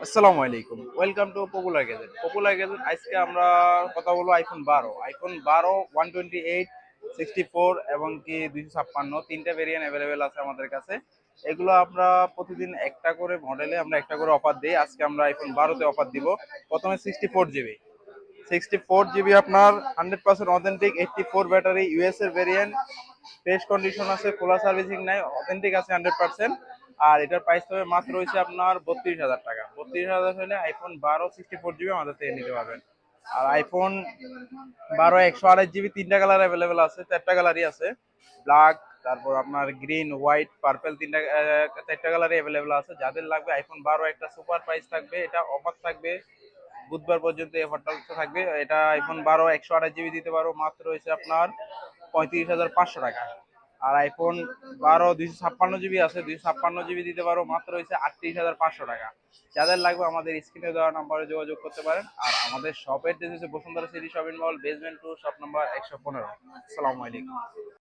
আসসালামু আলাইকুম, welcome to popular gadget. আজকে আমরা কথা বলবো আইফোন 12 128 64 এবং কি 256 তিনটা ভেরিয়েন্ট অ্যাভেলেবেল আছে আমাদের কাছে। এগুলো আমরা প্রতিদিন একটা করে মডেলে আমরা একটা করে অফার দিই। আজকে আমরা আইফোন 12-তে অফার দিব। প্রথমে 64 জিবি আপনার 100% অথেন্টিক 84 ব্যাটারি ইউএস এর ভেরিয়েন্ট, ফ্রেশ কন্ডিশন আছে, খোলা সার্ভিসিং নাই, অথেন্টিক আছে 100%। আর এটার প্রাইস হবে মাত্র হচ্ছে আপনার 32,000 টাকা। 32,000 হলে আইফোন 12 64 জিবি আমাদের থেকে নিতে পারবেন। আর আইফোন 12 128 জিবি তিনটা কালার অ্যাভেলেবেল আছে, চারটা কালারই আছে। ব্ল্যাক, তারপর আপনার গ্রিন, হোয়াইট, পার্পল, চারটা কালারই অ্যাভেলেবেল আছে। যাদের লাগবে আইফোন 12 একটা সুপার প্রাইস থাকবে, এটা অফার থাকবে বুধবার পর্যন্ত। এই অফারটা থাকবে। এটা আইফোন 12 128 জিবি দিতে পারো মাত্র হচ্ছে আপনার 35,500 টাকা। আর আইফোন 12 256 জিবি আছে, 256 জিবি দিতে পারো মাত্র হচ্ছে 38,500 টাকা। যাদের লাগবে আমাদের স্ক্রিনে দেওয়া নাম্বারে যোগাযোগ করতে পারেন। আর আমাদের শপের ড্রেস হচ্ছে Bashundhara city shopping mall, basement 2, shop number 115। আসসালামু আলাইকুম।